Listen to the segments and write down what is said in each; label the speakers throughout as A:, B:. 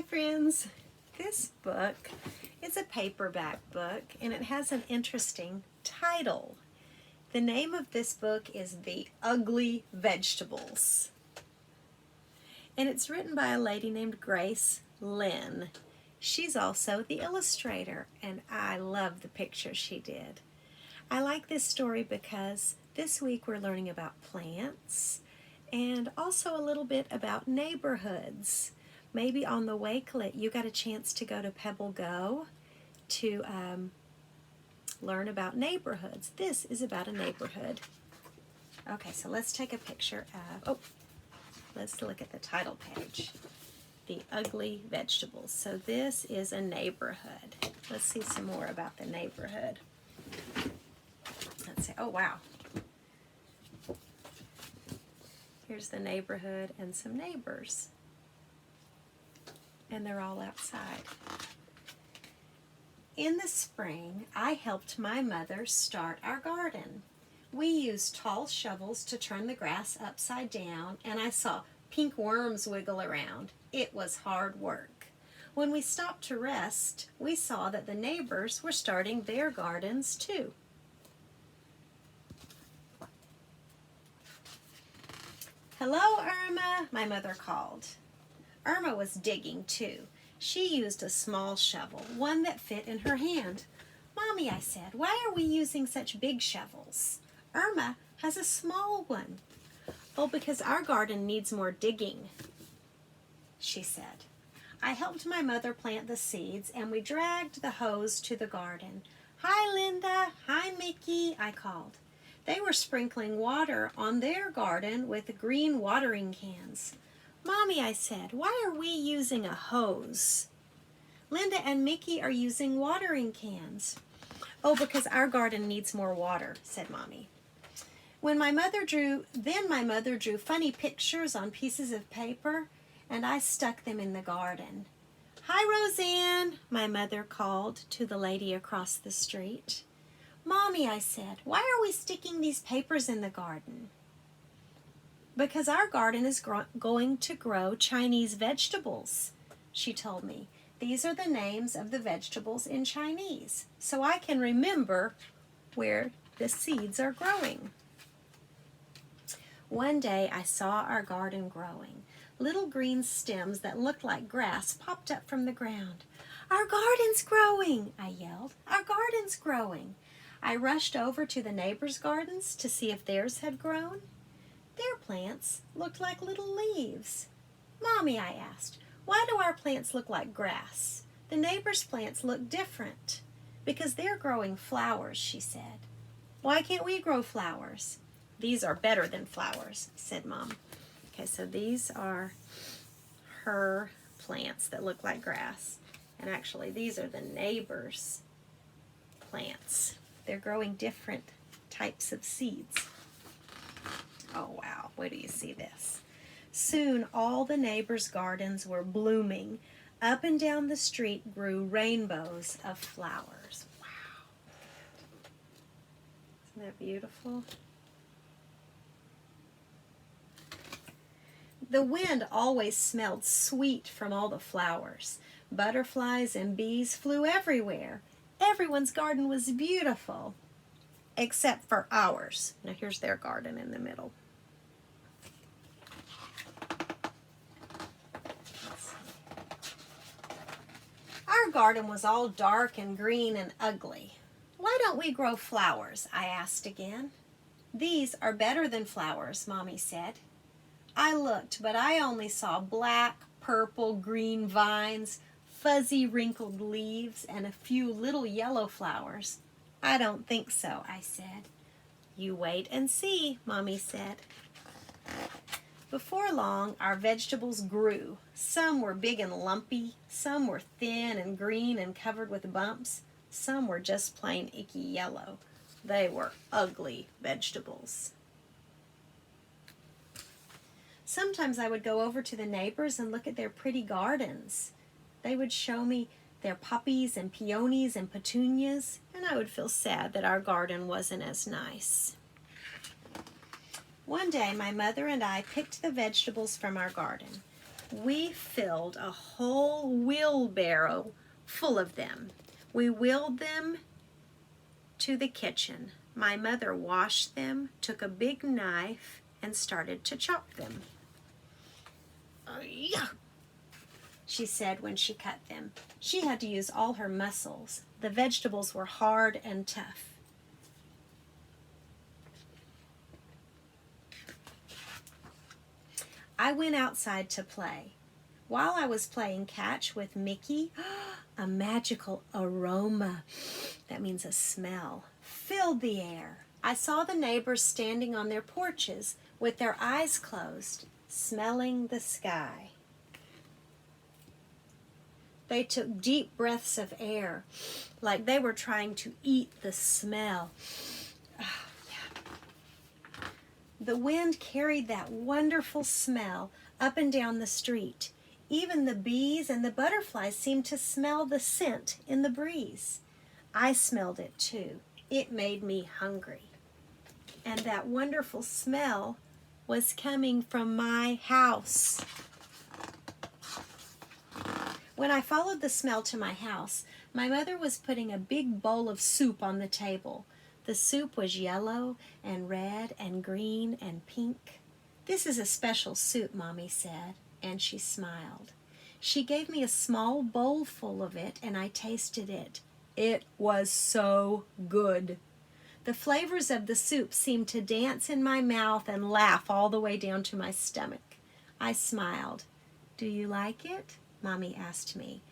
A: Hi friends, this book is a paperback book and it has an interesting title. The name of this book is The Ugly Vegetables. And it's written by a lady named Grace Lynn. She's also the illustrator and I love the picture she did. I like this story because this week we're learning about plants and also a little bit about neighborhoods. Maybe on the Wakelet you got a chance to go to Pebble Go to learn about neighborhoods. This is about a neighborhood. Okay, so let's take a picture of, let's look at the title page. The Ugly Vegetables. So this is a neighborhood. Let's see some more about the neighborhood. Let's see, oh wow. Here's the neighborhood and some neighbors. And they're all outside. In the spring, I helped my mother start our garden. We used tall shovels to turn the grass upside down, and I saw pink worms wiggle around. It was hard work. When we stopped to rest, we saw that the neighbors were starting their gardens too. Hello, Irma, my mother called. Irma was digging too. She used a small shovel, one that fit in her hand. Mommy, I said, why are we using such big shovels? Irma has a small one. Oh, because our garden needs more digging, she said. I helped my mother plant the seeds and we dragged the hose to the garden. Hi, Linda. Hi, Mickey, I called. They were sprinkling water on their garden with green watering cans. Mommy, I said, why are we using a hose? Linda and Mickey are using watering cans. Oh, because our garden needs more water, said Mommy. Then my mother drew funny pictures on pieces of paper, and I stuck them in the garden. Hi, Roseanne, my mother called to the lady across the street. Mommy, I said, why are we sticking these papers in the garden? Because our garden is going to grow Chinese vegetables, she told me. These are the names of the vegetables in Chinese, so I can remember where the seeds are growing. One day I saw our garden growing. Little green stems that looked like grass popped up from the ground. Our garden's growing, I yelled. Our garden's growing. I rushed over to the neighbors' gardens to see if theirs had grown. Their plants looked like little leaves. Mommy, I asked, why do our plants look like grass? The neighbors' plants look different. Because they're growing flowers, she said. Why can't we grow flowers? These are better than flowers, said Mom. Okay, so these are her plants that look like grass. And actually, these are the neighbors' plants. They're growing different types of seeds. Oh, wow. Wait till you see this. Soon, all the neighbors' gardens were blooming. Up and down the street grew rainbows of flowers. Wow. Isn't that beautiful? The wind always smelled sweet from all the flowers. Butterflies and bees flew everywhere. Everyone's garden was beautiful, except for ours. Now here's their garden in the middle. Our garden was all dark and green and ugly. Why don't we grow flowers? I asked again. These are better than flowers, Mommy said. I looked, but I only saw black, purple, green vines, fuzzy, wrinkled leaves, and a few little yellow flowers. I don't think so, I said. You wait and see, Mommy said. Before long, our vegetables grew. Some were big and lumpy, some were thin and green and covered with bumps, some were just plain icky yellow. They were ugly vegetables. Sometimes I would go over to the neighbors and look at their pretty gardens. They would show me their poppies and peonies and petunias, and I would feel sad that our garden wasn't as nice. One day, my mother and I picked the vegetables from our garden. We filled a whole wheelbarrow full of them. We wheeled them to the kitchen. My mother washed them, took a big knife, and started to chop them. Yeah, she said when she cut them. She had to use all her muscles. The vegetables were hard and tough. I went outside to play. While I was playing catch with Mickey, a magical aroma, that means a smell, filled the air. I saw the neighbors standing on their porches with their eyes closed, smelling the sky. They took deep breaths of air, like they were trying to eat the smell. Oh, yeah. The wind carried that wonderful smell up and down the street. Even the bees and the butterflies seemed to smell the scent in the breeze. I smelled it too. It made me hungry. And that wonderful smell was coming from my house. When I followed the smell to my house, my mother was putting a big bowl of soup on the table. The soup was yellow and red and green and pink. "This is a special soup," Mommy said, and she smiled. She gave me a small bowl full of it, and I tasted it. It was so good. The flavors of the soup seemed to dance in my mouth and laugh all the way down to my stomach. I smiled. "Do you like it?" Mommy asked me.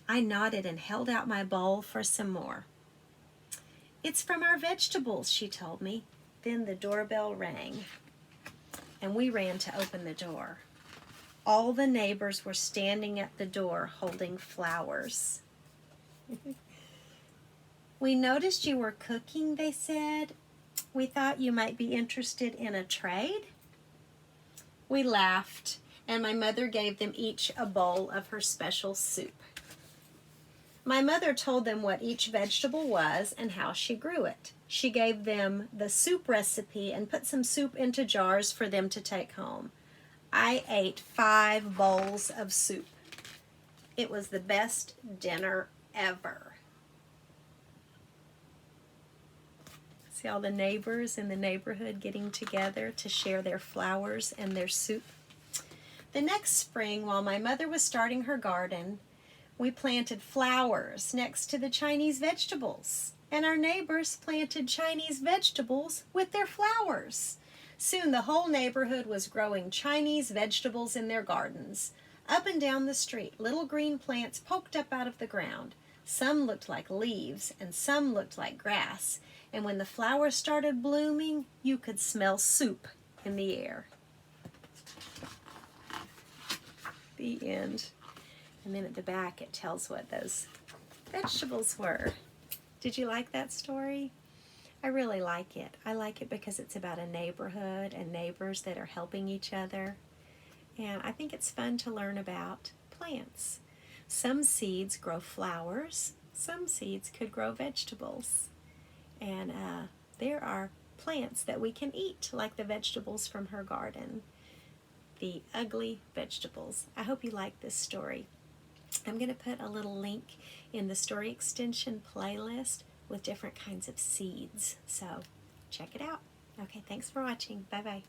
A: I nodded and held out my bowl for some more. "It's from our vegetables," she told me. Then the doorbell rang, and we ran to open the door. All the neighbors were standing at the door holding flowers. "We noticed you were cooking," they said. "We thought you might be interested in a trade." We laughed, and my mother gave them each a bowl of her special soup. My mother told them what each vegetable was and how she grew it. She gave them the soup recipe and put some soup into jars for them to take home. I ate 5 bowls of soup. It was the best dinner ever. See all the neighbors in the neighborhood getting together to share their flowers and their soup. The next spring, while my mother was starting her garden, we planted flowers next to the Chinese vegetables, and our neighbors planted Chinese vegetables with their flowers. Soon the whole neighborhood was growing Chinese vegetables in their gardens. Up and down the street, little green plants poked up out of the ground. Some looked like leaves, and some looked like grass. And when the flowers started blooming, you could smell soup in the air. The end. And then at the back it tells what those vegetables were. Did you like that story? I really like it. I like it because it's about a neighborhood and neighbors that are helping each other. And I think it's fun to learn about plants. Some seeds grow flowers. Some seeds could grow vegetables. And there are plants that we can eat, like the vegetables from her garden. The ugly vegetables. I hope you like this story. I'm going to put a little link in the Story Extension playlist with different kinds of seeds. So check it out. Okay, thanks for watching. Bye-bye.